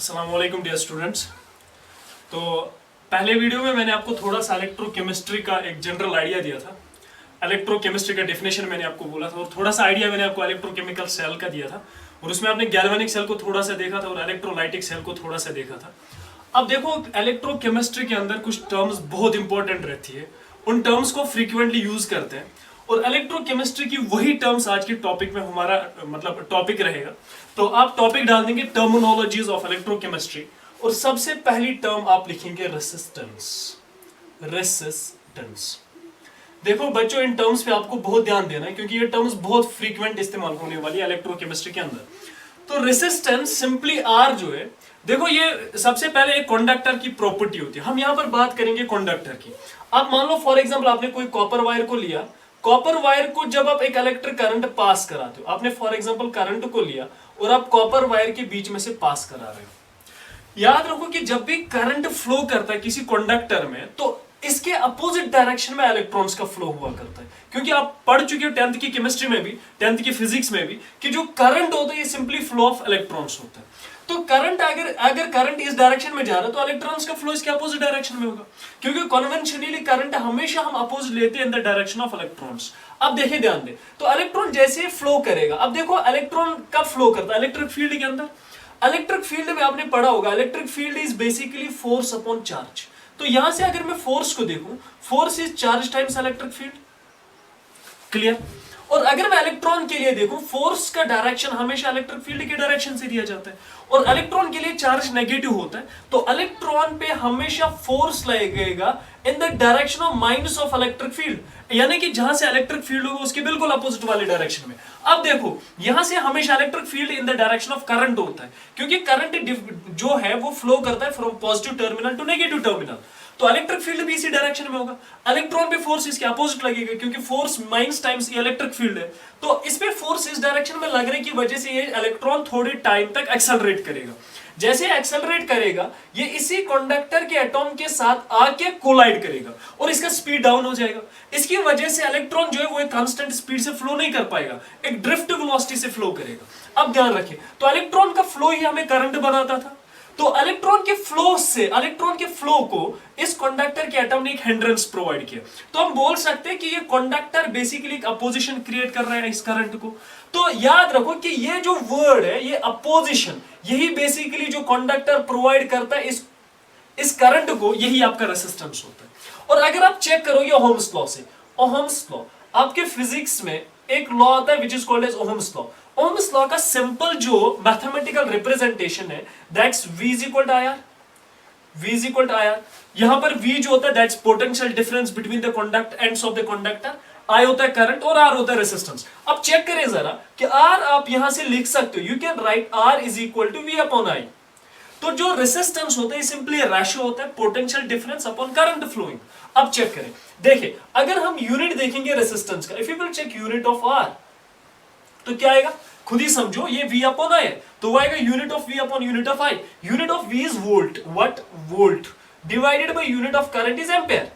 अस्सलाम वालेकुम dear students. तो पहले वीडियो में मैंने आपको थोड़ा सा इलेक्ट्रोकेमिस्ट्री का एक जनरल आइडिया दिया था। इलेक्ट्रोकेमिस्ट्री का डेफिनेशन मैंने आपको बोला था और थोड़ा सा आइडिया मैंने आपको इलेक्ट्रोकेमिकल सेल का दिया था और उसमें आपने गैल्वेनिक सेल को थोड़ा सा देखा था और इलेक्ट्रोलाइटिक सेल को थोड़ा सा देखा था। अब देखो, इलेक्ट्रोकेमिस्ट्री के अंदर कुछ टर्म्स बहुत इंपॉर्टेंट रहती है, उन टर्म्स को फ्रीक्वेंटली यूज करते हैं और इलेक्ट्रोकेमिस्ट्री की वही टर्म्स आज के टॉपिक में हमारा मतलब टॉपिक रहेगा। तो आप टॉपिक डाल देंगे टर्मिनोलॉजीज ऑफ इलेक्ट्रोकेमिस्ट्री और सबसे पहली टर्म आप लिखेंगे रेसिस्टेंस। रेसिस्टेंस। देखो बच्चों, इन टर्म्स पे आपको बहुत ध्यान देना है क्योंकि ये टर्म्स बहुत फ्रीक्वेंट इस्तेमाल होने वाली है इलेक्ट्रोकेमिस्ट्री के अंदर। तो रेसिस्टेंस सिंपली आर जो है, देखो ये सबसे पहले एक कंडक्टर की प्रॉपर्टी होती है। हम यहाँ पर बात करेंगे कंडक्टर की। आप मान लो फॉर एग्जांपल आपने कोई कॉपर वायर को लिया, कॉपर वायर को जब आप एक इलेक्ट्रिक करंट पास कराते हो, आपने फॉर एग्जांपल करंट को लिया और आप कॉपर वायर के बीच में से पास करा रहे हो। याद रखो कि जब भी करंट फ्लो करता है किसी कंडक्टर में तो इसके अपोजिट डायरेक्शन में इलेक्ट्रॉन्स का फ्लो हुआ करता है, क्योंकि आप पढ़ चुके हो 10th की केमिस्ट्री में भी, 10th की फिजिक्स में भी, कि जो करंट होता है ये सिंपली फ्लो ऑफ इलेक्ट्रॉन्स होता है। तो करंट अगर करंट इस डायरेक्शन में जा रहा है तो इलेक्ट्रॉन्स का फ्लो इसके अपोजिट डायरेक्शन में होगा, क्योंकि कन्वेंशनली करंट हमेशा हम अपोजिट लेते हैं in the direction of electrons. अब देखिए, ध्यान दे, तो इलेक्ट्रॉन जैसे फ्लो करेगा, अब देखो इलेक्ट्रॉन कब फ्लो करता है इलेक्ट्रिक फील्ड के अंदर। इलेक्ट्रिक फील्ड में आपने पढ़ा होगा, electric field is basically force upon charge. तो यहां से अगर मैं फोर्स को देखूं, force is charge times electric field. Clear? और अगर मैं इलेक्ट्रॉन के लिए देखूं, फोर्स का डायरेक्शन हमेशा इलेक्ट्रिक फील्ड के डायरेक्शन से दिया जाता है और इलेक्ट्रॉन के लिए चार्ज नेगेटिव होता है, तो इलेक्ट्रॉन पे हमेशा फोर्स लगेगा in the direction of minus of electric field, यानी कि जहां से इलेक्ट्रिक फील्ड होगा उसके बिल्कुल अपोजिट वाले डायरेक्शन में। अब देखो, यहां से हमेशा electric field in the direction of current होता है, क्योंकि करंट जो है वो फ्लो करता है from positive terminal to negative terminal, तो इलेक्ट्रिक फील्ड भी इसी डायरेक्शन में होगा। इलेक्ट्रॉन पे फोर्स इसके अपोजिट लगेगा, क्योंकि force minus times electric field है, तो इस पे फोर्स इस डायरेक्शन में लगने की वजह से ये इलेक्ट्रॉन थोड़े टाइम तक एक्सेलरेट करेगा। जैसे एक्सेलरेट करेगा, ये इसी कंडक्टर के एटॉम के साथ आके कोलाइड करेगा और इसका स्पीड डाउन हो जाएगा। इसकी वजह से इलेक्ट्रॉन जो है वो एक कांस्टेंट स्पीड से फ्लो नहीं कर पाएगा, एक ड्रिफ्ट वेलोसिटी से फ्लो करेगा। अब ध्यान रखें, तो इलेक्ट्रॉन का फ्लो ही हमें करंट बनाता था, तो इलेक्ट्रॉन के फ्लो को इस कंडक्टर के एटम ने एक हिंड्रेंस प्रोवाइड किया। तो हम बोल सकते हैं कि ये कंडक्टर बेसिकली एक अपोजिशन क्रिएट कर रहा है इस करंट को। तो याद रखो कि ये जो वर्ड है, ये अपोजिशन, यही बेसिकली जो कंडक्टर प्रोवाइड करता है इस करंट को, यही आपका रेसिस्टेंस होता है। और अगर आप चेक करोगे ओहम्स लॉ से, ओहम्स लॉ आपके फिजिक्स में एक लॉ आता है which is called as Ohm's law. Ohm's law का सिंपल जो मैथमेटिकल रिप्रेजेंटेशन है, that's V is equal to IR। V is equal to IR। यहां पर V जो होता है that's potential difference between the conductor ends of the conductor, I होता है करंट और R होता है रेजिस्टेंस। अब चेक करें जरा कि R आप यहां से लिख सकते हो, you can write R is equal to V upon I। तो जो रेजिस्टेंस होता है सिंपली रेशियो होता है potential difference upon current flowing. अब चेक करें, देखिए अगर हम यूनिट देखेंगे रेजिस्टेंस का, if you will check unit of R, तो क्या आएगा खुद ही समझो, ये V अपॉन I है, तो वो आएगा unit of V upon unit of I। Unit of V is volt, what volt, divided by unit of current is ampere.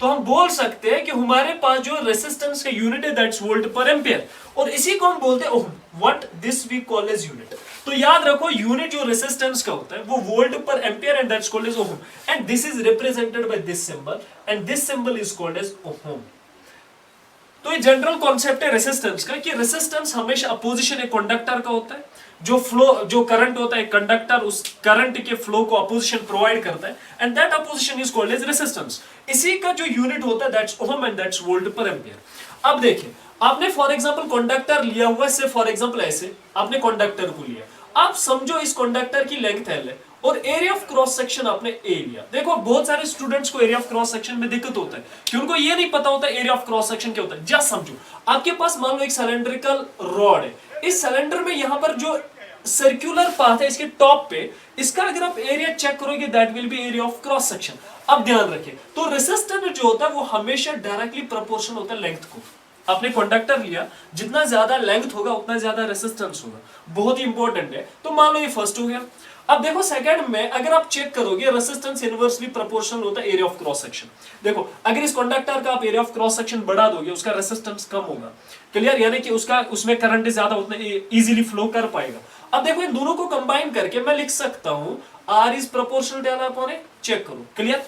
तो हम बोल सकते हैं कि हमारे पास जो रेजिस्टेंस का यूनिट है दैट्स वोल्ट पर एम्पेयर, और इसी को हम बोलते हैं ohm, what this we call as unit. तो याद रखो, यूनिट जो रेजिस्टेंस का होता है वो वोल्ट पर ampere and that's called as ohm, and this is represented by this symbol and this symbol is called as ohm. तो ये जनरल कॉन्सेप्ट है रेसिस्टेंस का, कि रेसिस्टेंस हमेशा अपोजिशन एक कंडक्टर का होता है, जो करंट होता है कंडक्टर उस करंट के फ्लो को अपोजिशन प्रोवाइड करता है, and that opposition is called as resistance. इसी का जो यूनिट होता है that's ohm and that's volt per ampere. अब देखिए, आपने फॉर एग्जांपल कंडक्टर लिया हुआ है, फॉर एग्जांपल ऐसे आपने कंडक्टर को लिया, आप समझो इस कंडक्टर की लेंथ L है और एरिया ऑफ क्रॉस सेक्शन आपने A लिया। देखो बहुत सारे स्टूडेंट्स को एरिया ऑफ क्रॉस सेक्शन में दिक्कत होता है कि उनको ये नहीं पता होता एरिया ऑफ क्रॉस सेक्शन क्या होता है। जस्ट समझो, आपके पास मान लो एक सिलेंड्रिकल रॉड है, इस सिलेंडर में यहां पर जो सर्कुलर पाथ है इसके टॉप पे, इसका अगर आप एरिया चेक करोगे that will B area of cross section. अब ध्यान रखें, तो रेजिस्टेंस जो होता है वो हमेशा डायरेक्टली प्रोपोर्शनल होता है लेंथ को। आपने कंडक्टर लिया, जितना ज्यादा लेंथ होगा उतना ज्यादा रेजिस्टेंस होगा, बहुत ही इंपॉर्टेंट है। तो मान लो ये फर्स्ट हो गया। अब देखो सेकंड में अगर आप चेक करोगे रेसिस्टेंस इनवर्सली प्रोपोर्शनल होता है एरिया ऑफ क्रॉस सेक्शन। देखो अगर इस कंडक्टर का आप एरिया ऑफ क्रॉस सेक्शन बढ़ा दोगे उसका रेसिस्टेंस कम होगा, क्लियर, यानी कि उसका उसमें करंट ज्यादा उतना इजीली फ्लो कर पाएगा। अब देखो इन दोनों को कंबाइन करके मैं लिख सकता हूं R is proportional to L upon A, check करो, क्लियर।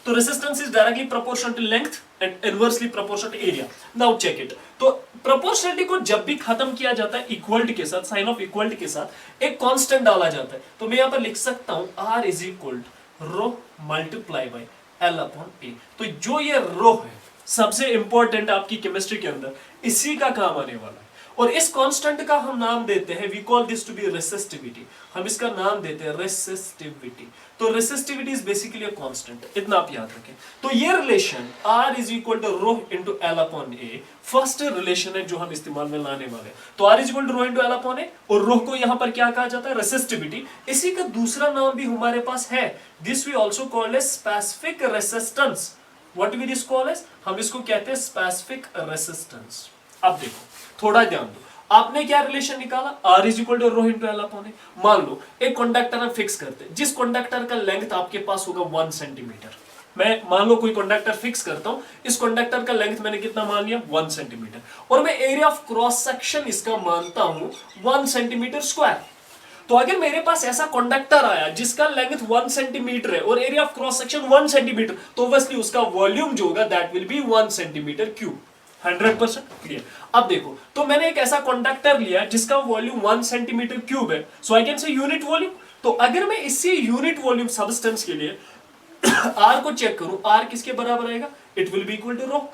तो resistance is directly proportional to length and inversely proportional to area. Now check it. तो प्रोपोर्शनलिटी को जब भी खत्म किया जाता है इक्वलिटी के साथ, साइन ऑफ इक्वलिटी के साथ एक कांस्टेंट डाला जाता है। तो मैं यहां पर लिख सकता हूं R is equal rho multiply by L upon A। तो जो ये रो है सबसे इंपॉर्टेंट आपकी केमिस्ट्री के अंदर इसी का काम आने वाला है। और इस कांस्टेंट का हम नाम देते हैं, we call this to be resistivity. हम इसका नाम देते हैं रेसिस्टिविटी। तो resistivity is basically a constant, इतना आप याद रखें। तो ये relation R is equal to rho into L upon A first relation है जो हम इस्तेमाल में लाने वाले हैं। तो R is equal to rho into L upon A, और रो को यहां पर क्या कहा जाता है, रेसिस्टिविटी। इसी का दूसरा नाम भी हमारे पास है, this we also called as specific resistance. What we this call as, हम इसको कहते हैं स्पेसिफिक रेसिस्टेंस। अब देखो थोड़ा ध्यान दो, आपने क्या रिलेशन निकाला, R is equal to rho into L upon A। मान लो एक कंडक्टर हम फिक्स करते हैं, जिस कंडक्टर का लेंथ आपके पास होगा 1 सेंटीमीटर। मैं मान लो कोई कंडक्टर फिक्स करता हूं, इस कंडक्टर का लेंथ मैंने कितना मान लिया, 1 सेंटीमीटर, और मैं एरिया ऑफ क्रॉस सेक्शन इसका मानता हूं 1 सेंटीमीटर स्क्वायर। तो अगर मेरे पास ऐसा कंडक्टर आया जिसका लेंथ 1 सेंटीमीटर है और area of cross section 1 centimetre, तो ऑब्वियसली उसका वॉल्यूम जो होगा that will B 1 centimetre cube. 100% clear. अब देखो, तो मैंने एक ऐसा कंडक्टर लिया जिसका वॉल्यूम 1 सेंटीमीटर क्यूब है, so I can say unit volume. तो अगर मैं इसी यूनिट वॉल्यूम सब्सटेंस के लिए R को चेक करूं, R किसके बराबर आएगा, it will be equal to rho,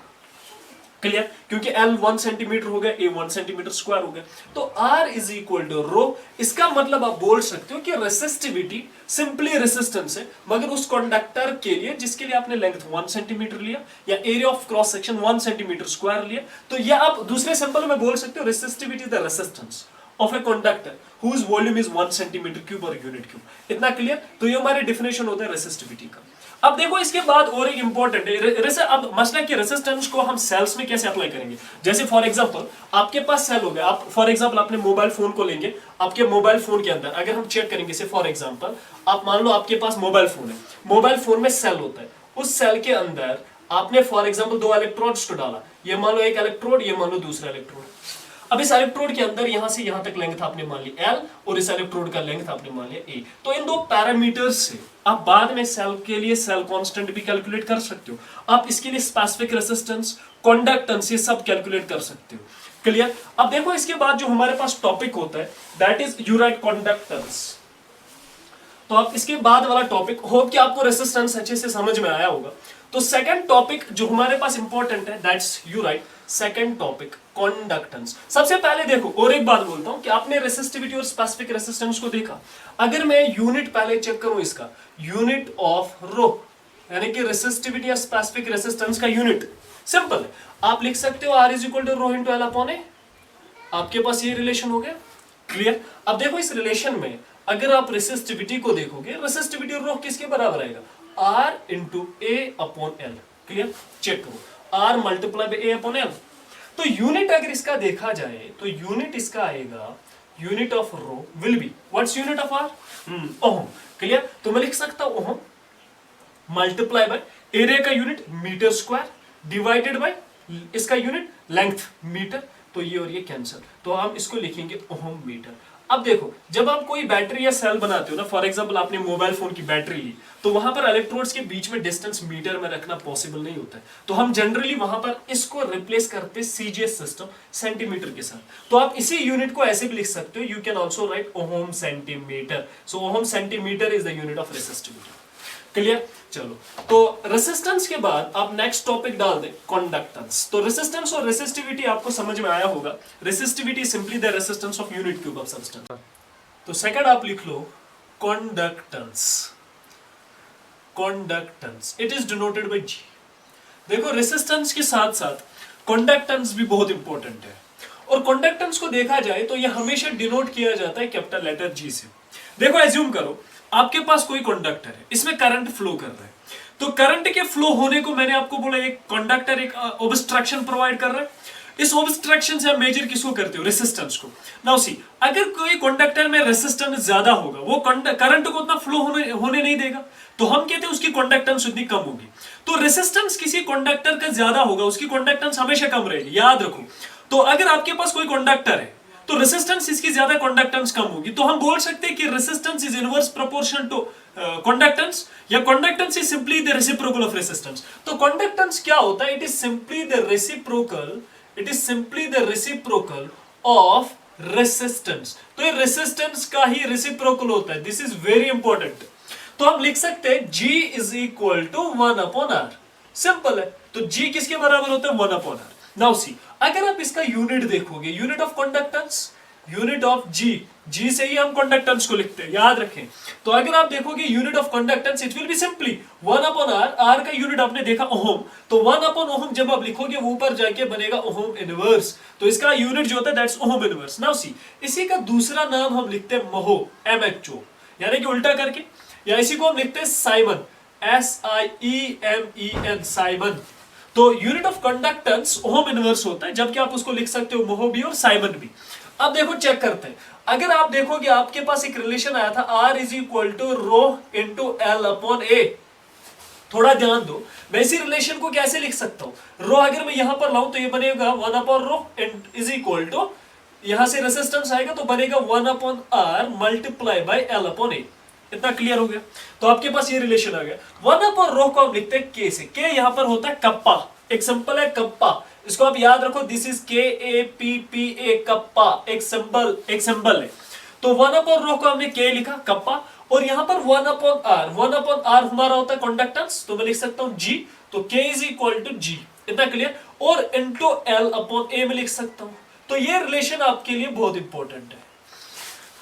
clear, क्योंकि L 1 सेंटीमीटर हो गया, A 1 सेंटीमीटर स्क्वायर हो गया। तो R इज इक्वल टू रो। इसका मतलब आप बोल सकते हो कि रेसिस्टिविटी सिंपली रेसिस्टेंस है, मगर उस कंडक्टर के लिए जिसके लिए आपने लेंथ 1 सेंटीमीटर लिया या area of cross section 1 centimetre square लिया, तो यह आप दूसरे सिंपल में बोल सकते हो resistivity is the resistance of a conductor whose volume is 1 centimetre cube और यूनिट क्यूब। इतना क्लियर। तो ये हमारे डेफिनेशन होता है रेसिस्टिविटी का। अब देखो इसके बाद और एक इंपॉर्टेंट है, अब मसला कि रेसिस्टेंस को हम सेल्स में कैसे अप्लाई करेंगे। जैसे फॉर एग्जांपल आपके पास सेल हो गया, आप फॉर एग्जांपल अपने मोबाइल फोन को लेंगे, आपके मोबाइल फोन के अंदर अगर हम चेक करेंगे, से फॉर एग्जांपल आप मान लो आपके पास मोबाइल फोन है, मोबाइल फोन में सेल होता है, उस सेल के अंदर आपने फॉर एग्जांपल 2 इलेक्ट्रोड्स को डाला, ये मान लो एक इलेक्ट्रोड, ये मान लो दूसरा इलेक्ट्रोड। अब इस इलेक्ट्रोड के अंदर यहां से यहां तक लेंथ आपने मान ली L और इस इलेक्ट्रोड का लेंथ आपने मान लिया A। तो इन दो पैरामीटर्स से आप बाद में सेल के लिए सेल कांस्टेंट भी कैलकुलेट कर सकते हो, आप इसके लिए स्पेसिफिक रेजिस्टेंस, कंडक्टेंस, ये सब कैलकुलेट कर सकते हो, क्लियर। अब देखो इसके बाद जो हमारे पास टॉपिक होता है दैट इज यूराइट कंडक्टेंस। तो आप इसके बाद वाला टॉपिक, होप कि आपको रेजिस्टेंस अच्छे से समझ में आया होगा। तो सेकंड टॉपिक जो हमारे पास इंपॉर्टेंट है that's you're right. Second topic conductance. सबसे पहले देखो और एक बात बोलता हूं कि आपने रेसिस्टिविटी और स्पेसिफिक रेसिस्टेंस को देखा, अगर मैं यूनिट पहले चेक करूं इसका, यूनिट ऑफ रो यानी कि रेसिस्टिविटी या स्पेसिफिक रेसिस्टेंस का यूनिट सिंपल है, आप लिख सकते हो R is equal to rho into L upon A। आपके पास ये रिलेशन हो गया, क्लियर। अब देखो इस रिलेशन में अगर आप रेसिस्टिविटी को देखोगे, रेसिस्टिविटी रो किसके बराबर आएगा, R into A upon L, clear. Check करो, R multiply by A upon L। तो यूनिट अगर इसका देखा जाए तो यूनिट इसका आएगा, unit of rho will be, what's unit of R, ohm, clear. तो मैं लिख सकता हूं ओम मल्टीप्लाई बाय एरिया का unit metre square divided by इसका यूनिट लेंथ मीटर। तो ये और ये कैंसिल, तो हम इसको लिखेंगे ओम मीटर। अब देखो जब आप कोई बैटरी या सेल बनाते हो ना, फॉर एग्जांपल आपने मोबाइल फोन की बैटरी ली, तो वहां पर इलेक्ट्रोड्स के बीच में डिस्टेंस मीटर में रखना पॉसिबल नहीं होता है, तो हम जनरली वहां पर इसको रिप्लेस करते सीजीएस सिस्टम सेंटीमीटर के साथ। तो आप इसी यूनिट को ऐसे भी लिख सकते हो, you can also write ohm centimetre. So ohm centimetre is the unit of resistivity, clear. चलो, तो रेसिस्टेंस के बाद आप नेक्स्ट टॉपिक डाल दें कंडक्टेंस। तो रेसिस्टेंस और रेसिस्टिविटी आपको समझ में आया होगा। Resistivity simply the resistance of unit cube of substance. तो सेकंड आप लिख लो conductance. Conductance it is denoted by G। देखो रेसिस्टेंस के साथ साथ कंडक्टेंस भी बहुत इंपॉर्टेंट है, और कंडक्टेंस को देखा जाए तो यह हमेशा डिनोट किया जाता है कैपिटल लेटर G से। देखो एज्यूम करो आपके पास कोई कंडक्टर है, इसमें करंट फ्लो कर रहा है, तो करंट के फ्लो होने को मैंने आपको बोला एक कंडक्टर एक ऑब्स्ट्रक्शन प्रोवाइड कर रहा है, इस ऑब्स्ट्रक्शन से आप मेजर किसको करते हो, रेसिस्टेंस को। नाउ सी, अगर कोई कंडक्टर में रेसिस्टेंस ज्यादा होगा, वो करंट को उतना फ्लो होने नहीं देगा, तो हम कहते हैं उसकी कंडक्टेंस उतनी कम होगी। तो रेसिस्टेंस किसी कंडक्टर का ज्यादा होगा, उसकी कंडक्टेंस हमेशा कम रहेगी, याद रखो। तो अगर आपके पास कोई कंडक्टर है तो रेसिस्टेंस इसकी ज्यादा, कंडक्टेंस कम होगी, तो हम बोल सकते हैं कि resistance is inverse proportion to conductance, या conductance is simply the reciprocal of resistance. तो कंडक्टेंस क्या होता है, it is simply the reciprocal, it is simply the reciprocal of resistance. तो ये रेसिस्टेंस का ही रेसिप्रोकल होता है, दिस इज वेरी इंपॉर्टेंट। तो हम लिख सकते हैं G is equal to 1/R, simple है। तो G किसके बराबर होता है, 1/R। नाउ सी, अगर आप इसका यूनिट देखोगे, unit of conductance, unit of G से ही हम कंडक्टेंस को लिखते हैं, याद रखें। तो अगर आप देखोगे unit of conductance, it will be simply 1/R, R का यूनिट आपने देखा ओहम, तो 1/ओहम जब आप लिखोगे वो ऊपर जाके बनेगा ओहम इनवर्स, तो इसका यूनिट जो होता है that's ohm inverse. Now see, इसी का दूसरा नाम हम लिखते हैं महो, MHO, यानी कि उल्टा करके, या इसी को हम लिखते हैं साइमन, SIEMEN, साइमन। तो unit of conductance ohm inverse होता है, जबकि आप उसको लिख सकते हो मोहो भी और साइमन भी। अब देखो चेक करते हैं, अगर आप देखोगे आपके पास एक रिलेशन आया था R is equal to rho into L/A। थोड़ा ध्यान दो, मैं इसी रिलेशन को कैसे लिख सकता हूं, रो अगर मैं यहां पर लाऊं तो ये बनेगा 1/रो इज इक्वल टू, यहां से रेसिस्टेंस आएगा तो बनेगा 1/R मल्टीप्लाई बाय L/A। इतना क्लियर हो गया। तो आपके पास ये रिलेशन आ गया। 1/रो को हम लिखते हैं K से, K यहां पर होता है कप्पा, एक सिंपल है कप्पा, इसको आप याद रखो, दिस इज KAPPA, कप्पा, एक सिंबल है। तो 1/रो को हमने K लिखा, कप्पा, और यहां पर 1/R हमारा होता है कंडक्टेंस, तो मैं लिख सकता हूं G, तो K is equal to G, इतना क्लियर, और इनटू L/A में लिख सकता हूं। तो ये रिलेशन आपके लिए बहुत इंपॉर्टेंट है।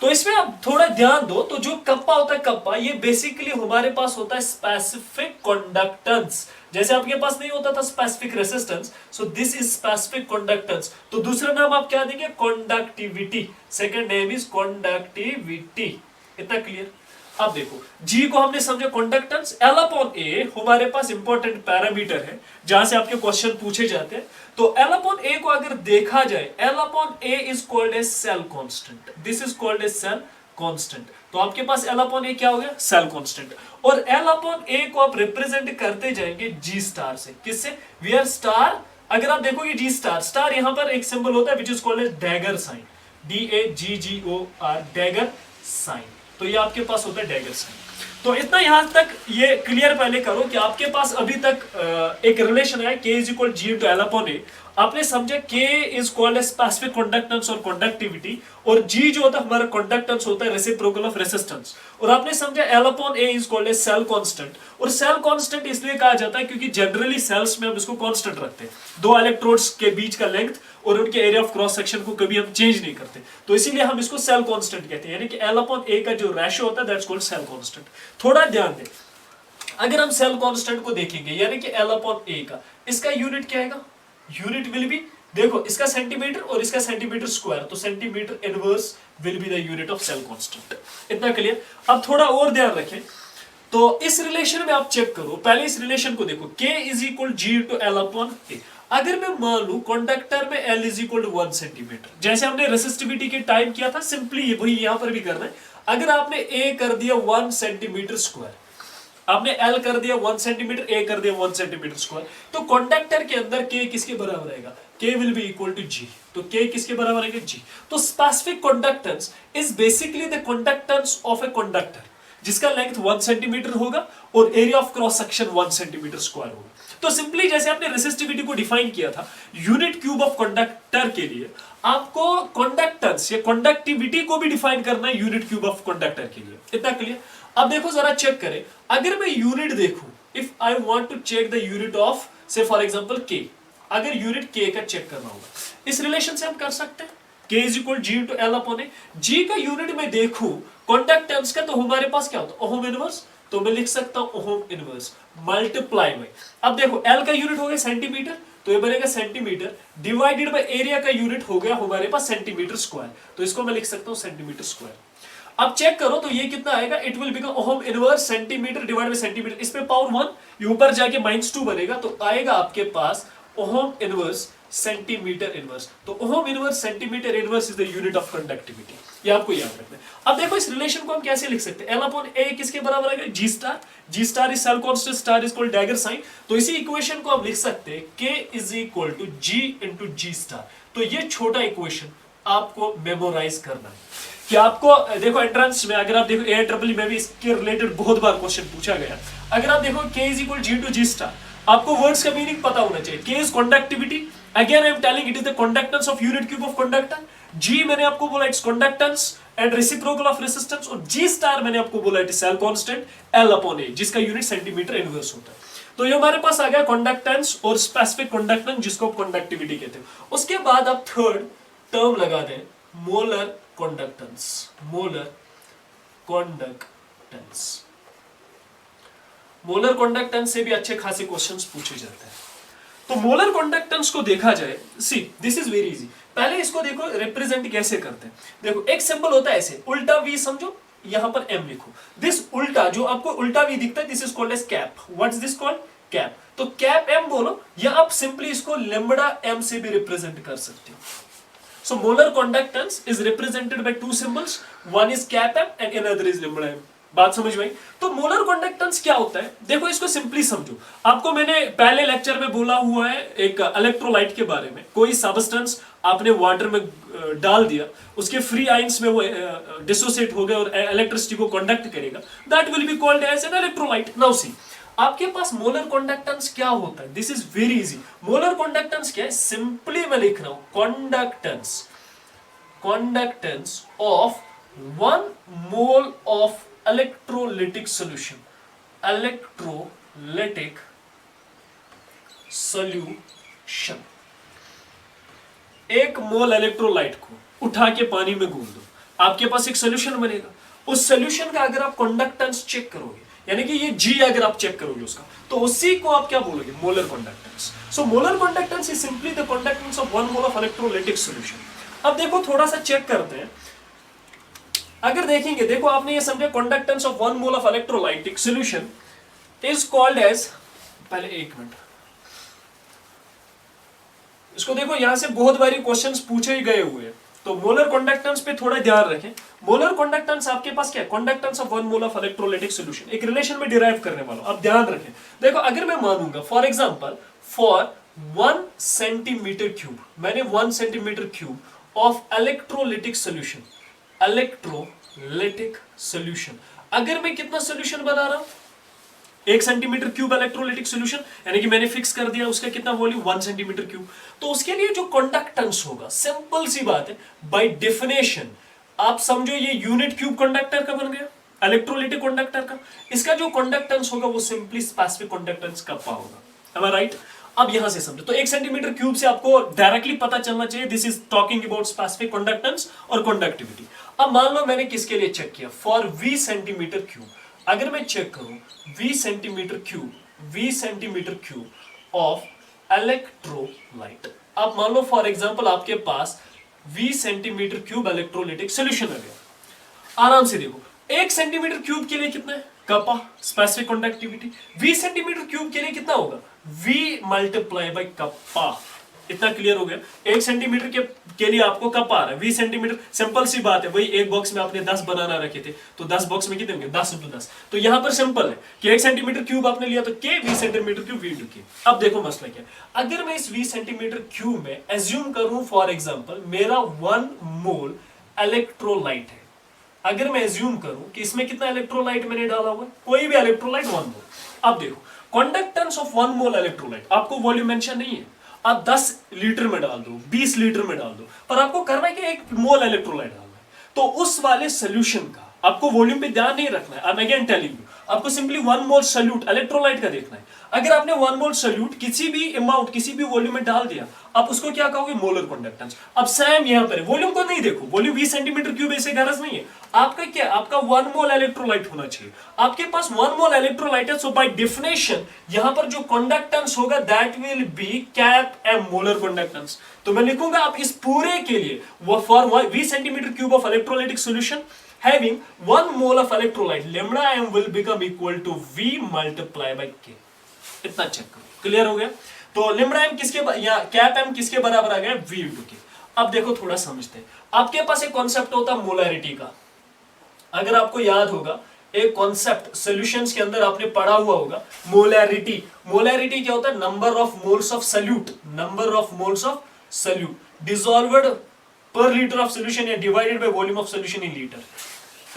तो इसमें आप थोड़ा ध्यान दो, तो जो कप्पा होता है, कप्पा ये बेसिकली हमारे पास होता है स्पेसिफिक कंडक्टेंस, जैसे आपके पास नहीं होता था specific resistance, so this is specific conductance. तो दूसरा नाम आप क्या देंगे, conductivity, second name is conductivity, इतना क्लियर। अब देखो, G को हमने समझा कंडक्टेंस, L/A हमारे पास इंपॉर्टेंट पैरामीटर है जहां से आपके क्वेश्चन पूछे जाते हैं। तो L/A को अगर देखा जाए, L/A is called as cell constant, this is called as cell constant. तो आपके पास L/A क्या हो गया, सेल कांस्टेंट, और L/A को आप रिप्रेजेंट करते जाएंगे G स्टार से, किससे, वेयर स्टार, अगर आप देखोगे G स्टार, स्टार यहां पर एक सिंबल होता है which is called as dagger sign, DAGGOR, dagger sign. तो ये आपके पास होता है डैगर साइन। तो इतना यहां तक ये क्लियर पहले करो कि आपके पास अभी तक एक रिलेशन है K is equal G into L/A। आपने समझा K is called as specific conductance और कंडक्टिविटी, और G जो होता है हमारा कंडक्टेंस होता है रेसिप्रोकल ऑफ रेसिस्टेंस, और आपने समझा L/A is called as cell constant. और सेल कांस्टेंट इसलिए कहा जाता है क्योंकि जनरली सेल्स में हम इसको कांस्टेंट रखते हैं, दो इलेक्ट्रोड्स के बीच का लेंथ और उनके एरिया ऑफ क्रॉस सेक्शन को कभी हम चेंज नहीं करते, तो इसीलिए हम इसको सेल कांस्टेंट कहते हैं, यानी कि L/A का जो रेशियो होता है दैट्स कॉल्ड सेल कांस्टेंट। थोड़ा ध्यान दें, अगर हम सेल कांस्टेंट को देखेंगे, यानी कि L/A का, इसका यूनिट क्या आएगा, यूनिट विल बी, देखो इसका सेंटीमीटर और इसका सेंटीमीटर स्क्वायर, तो centimetre inverse will be the unit of cell constant, इतना क्लियर। अब थोड़ा और ध्यान रखें, तो इस रिलेशन में आप चेक करो, पहले इस रिलेशन को देखो, K is equal G into L/A। अगर मैं मान लू कंडक्टर में L is equal to 1 centimetre, जैसे हमने रेसिस्टिविटी के टाइम किया था, सिंपली वही यहां पर भी करना है। अगर आपने A कर दिया 1 सेंटीमीटर स्क्वायर, आपने L कर दिया 1 सेंटीमीटर, A कर दिया 1 सेंटीमीटर स्क्वायर, तो कंडक्टर के अंदर K किसके बराबर आएगा, K will be equal to G, तो K किसके बराबर आएगा, G। तो specific conductance is basically the conductance of a conductor जिसका लेंथ 1 सेंटीमीटर होगा और area of cross section 1 centimetre square होगा। तो सिंपली जैसे आपने रेसिस्टिविटी को डिफाइन किया था यूनिट क्यूब ऑफ कंडक्टर के लिए, आपको कंडक्टेंस या कंडक्टिविटी को भी डिफाइन करना है यूनिट क्यूब ऑफ कंडक्टर के लिए, इतना क्लियर। अब देखो जरा चेक करें, अगर मैं यूनिट देखूं, if I want to check the unit of say for example K, अगर यूनिट K का चेक करना होगा, इस रिलेशन से हम कर सकते हैं, K is equal G into L/A। G का यूनिट में देखूं कंडक्टेंस का, तो हमारे पास क्या होता है, ओहम इनवर्स, तो मैं लिख सकता हूं ओहम इनवर्स मल्टीप्लाई बाय, अब देखो L का यूनिट हो गया सेंटीमीटर, तो ये बनेगा सेंटीमीटर डिवाइडेड बाय एरिया का यूनिट हो गया हमारे पास सेंटीमीटर स्क्वायर, तो इसको मैं लिख सकता हूं सेंटीमीटर स्क्वायर। अब चेक करो तो ये कितना आएगा, it will become ohm inverse centimetre divide by centimetre, इस पे पावर 1, ये ऊपर जाके -2 बनेगा, तो आएगा आपके पास ओहम इनवर्स सेंटीमीटर इनवर्स। तो ohm inverse centimetre inverse is the unit of conductivity, ये आपको याद रखना है। अब देखो इस रिलेशन को हम कैसे लिख सकते हैं, L अपॉन A किसके बराबर आएगा, G star. G star is cell constant, star is called dagger sign. तो इसी इक्वेशन को हम लिख सकते हैं K is equal to G into G star. तो ये छोटा इक्वेशन आपको मेमोराइज करना है कि आपको देखो एंट्रेंस में अगर आप देखो AIEEE में भी इसके रिलेटेड बहुत बार क्वेश्चन पूछा गया। अगर आप देखो K is equal G to G star, आपको वर्ड्स का मीनिंग पता होना चाहिए। K is conductivity, again I am telling it is the conductance of unit cube of conductor. G मैंने आपको बोला it's conductance and reciprocal of resistance, और G star मैंने आपको बोला it is cell constant L upon A, जिसका यूनिट सेंटीमीटर इनवर्स होता है। तो ये हमारे पास आ गया कंडक्टेंस और स्पेसिफिक कंडक्टेंस, जिसको कंडक्टिविटी कहते हैं। उसके बाद आप थर्ड टर्म लगा दें, molar conductance. Molar conductance, molar conductance से भी अच्छे खासे क्वेश्चंस पूछे जाते हैं। तो मोलर कंडक्टेंस को देखा जाए, see this is very easy. पहले इसको देखो रिप्रेजेंट कैसे करते हैं। देखो एक सिंबल होता है ऐसे, उल्टा वी समझो, यहां पर m लिखो। दिस उल्टा जो आपको उल्टा वी दिखता है, this is called as cap. What is this called, cap. तो कैप m बोलो, या आप सिंपली इसको लैम्बडा m से भी रिप्रेजेंट कर सकते हो। So molar conductance is represented by two symbols, one is cap m and another is lambda m। बात समझ में आई? तो मोलर कंडक्टेंस क्या होता है, देखो इसको सिंपली समझो। आपको मैंने पहले लेक्चर में बोला हुआ है एक इलेक्ट्रोलाइट के बारे में। कोई सब्सटेंस आपने वाटर में डाल दिया, उसके फ्री आयंस में वो डिसोसिएट हो गया और इलेक्ट्रिसिटी को कंडक्ट करेगा, that will be called as an electrolyte. Now see आपके पास मोलर कंडक्टेंस क्या होता है, this is very easy. Molar conductance क्या है, सिंपली मैं लिख रहा हूं conductance of 1 mole of electrolytic solution. Electrolytic solution, 1 mole electrolyte को उठा के पानी में घोल दो, आपके पास एक सॉल्यूशन बनेगा। उस सॉल्यूशन का अगर आप कंडक्टेंस चेक करोगे, यानी कि ये G अगर आप चेक करोगे उसका, तो उसी को आप क्या बोलोगे, molar conductance. So molar conductance is simply the conductance of 1 mole of electrolytic solution. अब देखो थोड़ा सा चेक करते हैं। अगर देखेंगे, देखो आपने ये समझा conductance of 1 mole of electrolytic solution is called as, पहले एक मिनट इसको देखो, यहां से बहुत बारी क्वेश्चंस पूछे ही गए हुए हैं, तो मोलर कंडक्टेंस पे थोड़ा ध्यान रखें। मोलर कंडक्टेंस आपके पास क्या है, conductance of 1 mole of electrolytic solution, एक रिलेशन में डिराइव करने वाला हूं, अब ध्यान रखें। देखो अगर मैं मानूंगा for example for 1 centimetre cube, मैंने 1 centimetre cube of electrolytic solution, electrolytic solution, अगर मैं कितना सॉल्यूशन बना रहा हूं, 1 सेंटीमीटर क्यूब इलेक्ट्रोलिटिक सॉल्यूशन, यानी कि मैंने फिक्स कर दिया उसका कितना वॉल्यूम, 1 सेंटीमीटर क्यूब। तो उसके लिए जो कंडक्टेंस होगा, सिंपल सी बात है, बाय डेफिनेशन आप समझो ये यूनिट क्यूब कंडक्टर का बन गया, इलेक्ट्रोलिटिक कंडक्टर का। इसका जो कंडक्टेंस होगा वो सिंपली स्पेसिफिक कंडक्टेंस का होगा। M I right? अब यहां से समझो, तो 1 सेंटीमीटर क्यूब से आपको डायरेक्टली पता चलना चाहिए this is talking about specific conductance और कंडक्टिविटी। अब मान लो मैंने किसके लिए चेक किया, फॉर V सेंटीमीटर क्यूब, अगर मैं चेक करूं V centimetre cube of electrolyte. अब मान लो फॉर एग्जांपल आपके पास V centimetre cube electrolytic solution आ गया। आराम से देखो, 1 सेंटीमीटर क्यूब के लिए कितना है, kappa, specific conductivity. V centimetre cube के लिए कितना होगा, V मल्टीप्लाई बाय कपा। इतना क्लियर हो गया? 1 सेंटीमीटर के लिए आपको कप आ रहा है, 20 सेंटीमीटर, सिंपल सी बात है, वही एक बॉक्स में आपने 10 बनाना रखे थे, तो 10 बॉक्स में कितने होंगे, 10 into 10। तो यहां पर सिंपल है कि 1 सेंटीमीटर क्यूब आपने लिया तो K, 20 centimetre cube V into K। अब देखो मसला क्या, अगर मैं इस 20 सेंटीमीटर क्यूब में एज्यूम करूं फॉर एग्जांपल मेरा 1 मोल इलेक्ट्रोलाइट है, अगर मैं एज्यूम करूं कि इसमें कितना इलेक्ट्रोलाइट मैंने डाला हुआ है, कोई भी इलेक्ट्रोलाइट 1 मोल। अब देखो कंडक्टेंस ऑफ 1 मोल इलेक्ट्रोलाइट, आपको वॉल्यूम मेंशन नहीं है, आप 10 लीटर में डाल दो, 20 लीटर में डाल दो, पर आपको करना है कि 1 मोल इलेक्ट्रोलाइट डालना है। तो उस वाले सोल्यूशन का आपको वॉल्यूम पे ध्यान नहीं रखना है, I am again telling you, आपको सिंपली 1 मोल सॉल्यूट इलेक्ट्रोलाइट का देखना है। अगर आपने 1 मोल सॉल्यूट किसी भी अमाउंट किसी भी वॉल्यूम में डाल दिया, आप उसको क्या कहोगे, मोलर कंडक्टेंस। अब सेम यहां पर वॉल्यूम को नहीं देखो, वॉल्यूम 20 सेंटीमीटर क्यूब ऐसे गरज नहीं है, आपका क्या, आपका 1 मोल इलेक्ट्रोलाइट होना चाहिए। आपके पास 1 मोल इलेक्ट्रोलाइट है, सो बाय डेफिनेशन यहां पर जो कंडक्टेंस होगा that will be cap M, molar conductance. तो मैं लिखूंगा आप इस पूरे के लिए for 20 centimetre cube of electrolytic solution having 1 mole of electrolyte, lambda m will become equal to V multiply by K। इतना चेक करो, क्लियर हो गया? तो लिम्बडा एम या कैप एम किसके बराबर आ गया, v इंटू के। अब देखो थोड़ा समझते हैं, आपके पास एक कॉन्सेप्ट होता है मोलैरिटी का। अगर आपको याद होगा एक कॉन्सेप्ट सॉल्यूशंस के अंदर आपने पढ़ा हुआ होगा, मोलैरिटी। मोलैरिटी क्या होता है, number of moles of solute, number of moles of solute dissolved पर लीटर ऑफ सॉल्यूशन या divided by volume of solution in litre.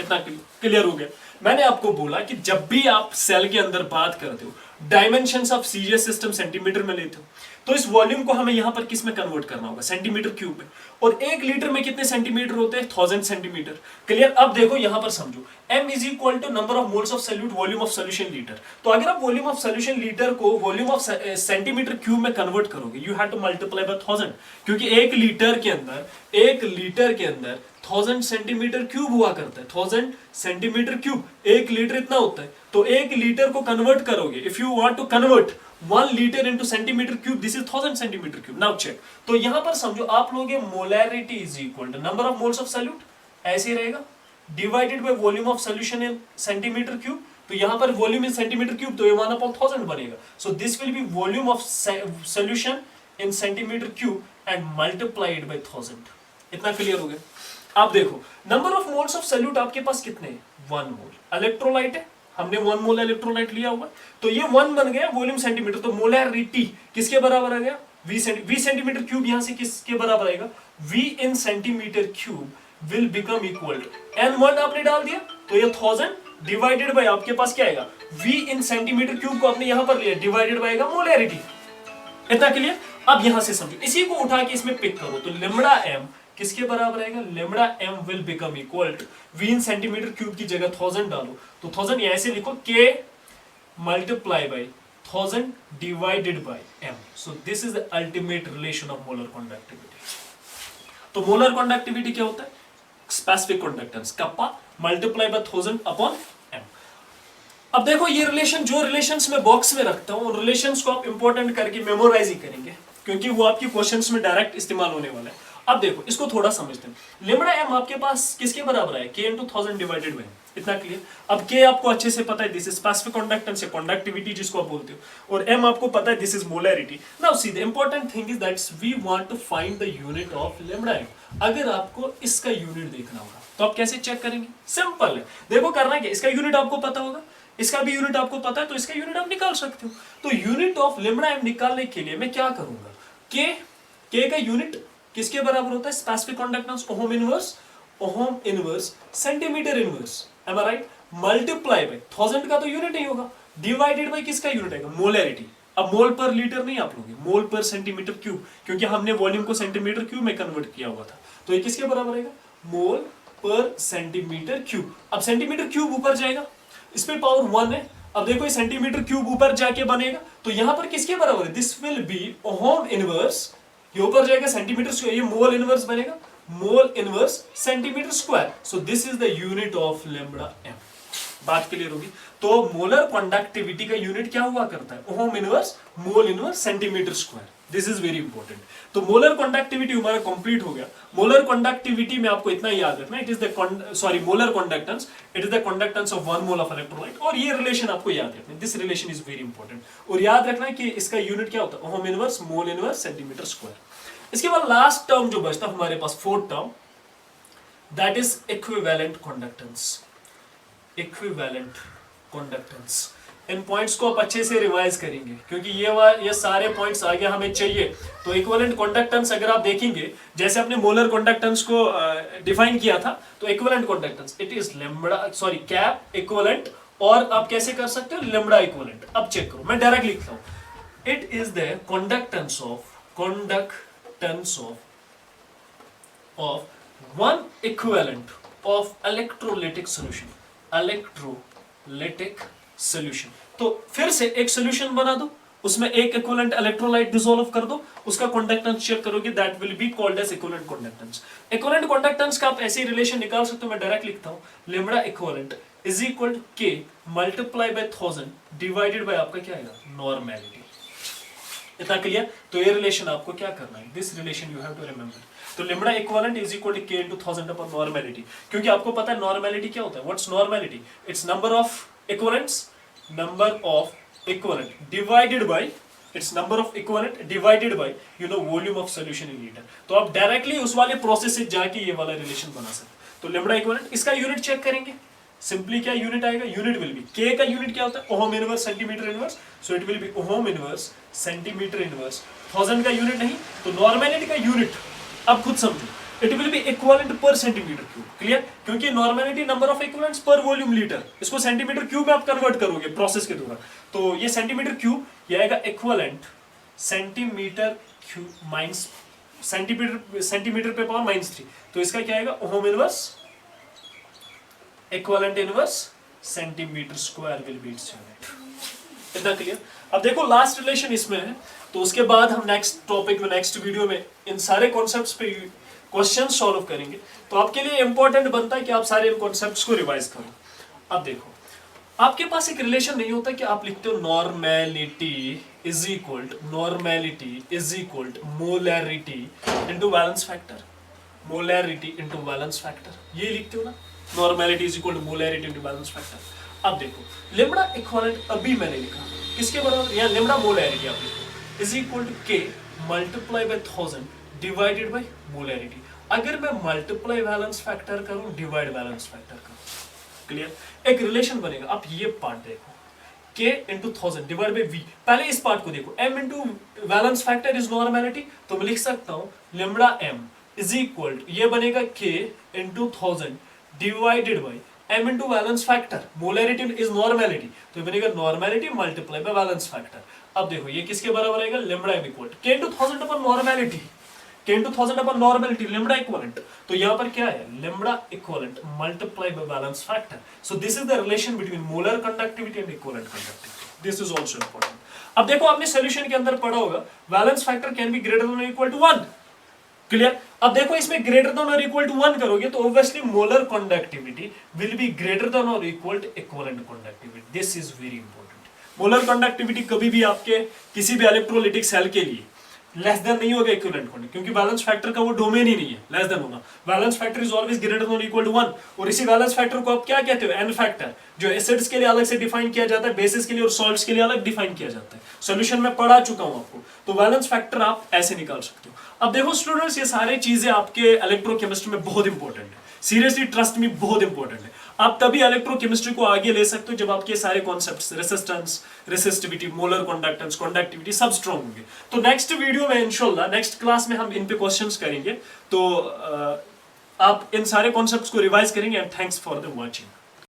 इतना क्लियर हो गया। मैंने आपको बोला कि जब भी आप सेल के अंदर बात करते हो, dimensions of serious system centimetre में लेते हो, तो इस वॉल्यूम को हमें यहां पर किस में कन्वर्ट करना होगा, सेंटीमीटर क्यूब में। और एक लीटर में कितने सेंटीमीटर होते हैं, 1000 सेंटीमीटर। क्लियर। अब देखो यहां पर समझो, m is equal to number of moles of solute volume of solution litre. तो अगर आप वॉल्यूम ऑफ सॉल्यूशन लीटर को वॉल्यूम ऑफ सेंटीमीटर क्यूब में कन्वर्ट करोगे, you have to multiply by 1000, क्योंकि एक लीटर के अंदर 1000 सेंटीमीटर क्यूब हुआ करता है। 1000 सेंटीमीटर क्यूब, एक लीटर इतना होता है। तो एक लीटर को कन्वर्ट करोगे, if you want to convert 1 litre into centimetre cube, this is 1000 centimetre cube. Now check, तो यहां पर समझो आप लोगे molarity is equal to number of moles of solute, ऐसे ही रहेगा, divided by volume of solution in centimetre cube. तो यहां पर वॉल्यूम इन सेंटीमीटर क्यूब, तो ये 1/1000 बनेगा। So this will B volume of solution in centimetre cube and multiplied by 1000। इतना क्लियर हो गया। अब देखो number of moles of solute आपके पास कितने हैं, 1 मोल। इलेक्ट्रोलाइट है, हमने 1 मोल इलेक्ट्रोलाइट लिया हुआ, तो ये 1 बन गया वॉल्यूम सेंटीमीटर। तो मोलैरिटी किसके बराबर आ गया, v सेंटीमीटर क्यूब। यहां से किसके बराबर आएगा, v in centimetre cube will become equal to n1 आपने डाल दिया, तो ये 1000 डिवाइडेड बाय आपके पास क्या आएगा, v इन सेंटीमीटर क्यूब को आपने यहां पर लिया, डिवाइडेड बाय आएगा मोलैरिटी। इतना क्लियर। अब यहां से समझो, इसी को उठा के इसमें पिक करो, तो लिम्बडा m किसके बराबर आएगा, lambda m will become equal to v in centimetre cube की जगह 1000 डालो, तो 1000 ऐसे लिखो, k multiply by 1000 divided by m। So this is the ultimate relation of molar conductivity. तो मोलर कंडक्टिविटी क्या होता है, specific conductance kappa multiply by 1000 upon m। अब देखो ये रिलेशन, जो रिलेशंस मैं बॉक्स में रखता हूं, उन रिलेशंस को आप इंपॉर्टेंट करके मेमोराइज ही करेंगे, क्योंकि वो आपकी क्वेश्चंस में डायरेक्ट इस्तेमाल होने वाला है। अब देखो इसको थोड़ा समझते हैं। लिम्बडा m आपके पास किसके बराबर है, k into 1000 डिवाइडेड बाय। इतना क्लियर। अब k आपको अच्छे से पता है, दिस इज स्पेसिफिक कंडक्टेंस या कंडक्टिविटी जिसको आप बोलते हो, और m आपको पता है, this is molarity. Now see the important thing is that we want to find the unit of lambda m। अगर आपको इसका यूनिट देखना होगा तो आप कैसे चेक करेंगे, सिंपल है। देखो करना क्या, इसका यूनिट आपको पता होगा, इसका भी यूनिट आपको पता है, तो इसका यूनिट आप निकाल सकते हो। तो यूनिट ऑफ लिम्बडा m निकालने के लिए मैं क्या करूंगा, k का यूनिट किसके बराबर होता है, specific conductance ohm inverse centimetre inverse, am I right, multiply by 1000 का तो यूनिट ही होगा, डिवाइडेड बाय किसका यूनिट आएगा, मोलैरिटी। अब मोल पर लीटर नहीं आप लोगे, मोल पर सेंटीमीटर क्यूब, क्योंकि हमने वॉल्यूम को सेंटीमीटर क्यूब में कन्वर्ट किया हुआ था। तो ये किसके बराबर आएगा, मोल पर सेंटीमीटर क्यूब। अब सेंटीमीटर क्यूब ऊपर जाएगा, इस पे पावर 1 है। अब देखो ये सेंटीमीटर क्यूब ऊपर जाके बनेगा, तो यहां पर किसके बराबर है, this will be ohm inverse, ये ऊपर जाएगा सेंटीमीटर स्क्वायर, ये मोल इनवर्स बनेगा, mole inverse centimetre square. So this is the unit of lambda m। बात क्लियर होगी। तो मोलर कंडक्टिविटी का यूनिट क्या हुआ करता है, ohm inverse mole inverse centimetre square. This is very important. तो मोलर कंडक्टिविटी हमारा कंप्लीट हो गया। मोलर कंडक्टिविटी में आपको इतना याद रखना, it is the molar conductance, it is the conductance of 1 mole of electrolyte. और ये रिलेशन आपको याद रखना, this relation is very important. और याद रखना कि इसका यूनिट क्या होता है, ओहम इनवर्स मोल इनवर्स सेंटीमीटर स्क्वायर। इसके बाद लास्ट टर्म जो बचता है हमारे पास, fourth term, that is equivalent conductance. Equivalent conductance, इन पॉइंट्स को आप अच्छे से रिवाइज करेंगे, क्योंकि ये सारे पॉइंट्स आगे हमें चाहिए। तो इक्विवेलेंट कंडक्टेंस अगर आप देखेंगे, जैसे आपने मोलर कंडक्टेंस को डिफाइन किया था, तो equivalent conductance it is cap equivalent, और आप कैसे कर सकते हो, लिम्बडा इक्विवेलेंट। अब चेक करो, मैं डायरेक्ट लिखता हूं, it is the conductance of one equivalent of electrolytic solution। तो फिर से एक सॉल्यूशन बना दो, उसमें एक इक्विवेलेंट इलेक्ट्रोलाइट डिसॉल्व कर दो, उसका कंडक्टेंस चेक करोगे, that will be called as equivalent conductance. Equivalent conductance का आप ऐसे ही रिलेशन निकाल सकते हो, मैं डायरेक्ट लिखता हूं, lambda equivalent is equal to k multiply by 1000 divided by आपका क्या आएगा, नॉर्मेलिटी। इतना क्लियर। तो ये रिलेशन आपको क्या करना है, this relation you have to remember. तो lambda equivalent is equal to k into 1000 upon normality, क्योंकि आपको पता है नॉर्मेलिटी क्या होता है, what's normality, it's number of equivalent divided by it's number of equivalent divided by volume of solution in litre. तो आप डायरेक्टली उस वाले प्रोसेस से जाके ये वाला रिलेशन बना सकते। तो लैम्डा इक्विवेलेंट, इसका यूनिट चेक करेंगे। सिंपली क्या यूनिट आएगा, यूनिट विल बी के का यूनिट क्या होता है, ohm inverse centimetre inverse, so it will be ohm inverse centimetre inverse. 1000 का यूनिट नहीं तो नॉर्मैलिटी का यूनिट, अब खुद समझो, इट विल बी इक्विवेलेंट पर सेंटीमीटर क्यूब। क्लियर, क्योंकि नॉर्मैलिटी नंबर ऑफ इक्विवेलेंट्स पर वॉल्यूम लीटर, इसको सेंटीमीटर क्यूब में आप कन्वर्ट करोगे प्रोसेस के दौरान। तो ये सेंटीमीटर क्यूब, ये आएगा equivalent centimetre cube minus centimetre पे पावर -3, तो इसका क्या आएगा, ohm inverse equivalent inverse centimetre square will be its unit. इतना क्लियर। अब देखो लास्ट रिलेशन इसमें है, तो उसके बाद हम नेक्स्ट टॉपिक में, नेक्स्ट वीडियो में इन सारे कॉन्सेप्ट्स पे क्वेश्चन सॉल्व करेंगे। तो आपके लिए इंपॉर्टेंट बनता है कि आप सारे इन कॉन्सेप्ट्स को रिवाइज करो। अब देखो, आपके पास एक रिलेशन नहीं होता कि आप लिखते हो normality is equal molarity into balance factor, molarity into balance factor, ये लिखते हो ना, normality is equal to molarity into balance factor. अब देखो लैम्डा इक्विवेलेंट अभी मैंने लिखा किसके बराबर, या लैम्डा मोलैरिटी आप लिखो is equal to K multiply by 1000 divided by molarity. अगर मैं मल्टीप्लाई बैलेंस फैक्टर करूं, डिवाइड बैलेंस फैक्टर करूं, क्लियर, एक रिलेशन बनेगा। आप ये पार्ट देखो, k into 1000 divide by v। पहले इस पार्ट को देखो, m into balance factor is normality, तो मैं लिख सकता हूं lambda m is equal to, ये बनेगा k into 1000 divided by m into balance factor, molarity is normality, तो ये बनेगा normality multiply by balance factor. अब देखो ये किसके बराबर आएगा, lambda m equal to k into 1000 upon normality, k into 1000 upon normality, lambda equivalent. तो यहाँ पर क्या है, lambda equivalent multiply by balance factor. So this is the relation between molar conductivity and equivalent conductivity. This is also important. अब देखो आपने solution के अंदर पढ़ा होगा, balance factor can be greater than और इक्वल टू 1। क्लियर। अब देखो इसमें ग्रेटर देन और इक्वल टू 1 करोगे तो obviously molar conductivity will be greater than और equal to equivalent conductivity. This is very important. Molar conductivity कभी भी आपके किसी भी इलेक्ट्रोलाइटिक सेल के लिए लेस देन नहीं होगा इक्विवेलेंट क्वांटिटी, क्योंकि बैलेंस फैक्टर का वो डोमेन ही नहीं है, लेस देन होगा। Balance factor is always greater than और इक्वल टू 1, और इसी बैलेंस फैक्टर को आप क्या कहते हो, एन फैक्टर, जो एसिड्स के लिए अलग से डिफाइन किया जाता है, बेसिस के लिए और सॉल्ट्स के लिए अलग डिफाइन किया जाता है। सॉल्यूशन में पढ़ा चुका हूं आपको। तो बैलेंस फैक्टर आप ऐसे निकाल सकते हो। अब देखो स्टूडेंट्स, ये सारी चीजें आपके इलेक्ट्रोकेमिस्ट्री में बहुत इंपॉर्टेंट है, सीरियसली ट्रस्ट मी, बहुत इंपॉर्टेंट है। आप तभी इलेक्ट्रोकेमिस्ट्री को आगे ले सकते हो जब आपके सारे concepts, resistance, resistivity, molar conductance, conductivity सब स्ट्रांग होंगे। तो नेक्स्ट वीडियो में इंशाल्लाह, नेक्स्ट क्लास में हम इन पे क्वेश्चंस करेंगे। तो आप इन सारे कॉन्सेप्ट्स को रिवाइज करेंगे। And thanks for the watching.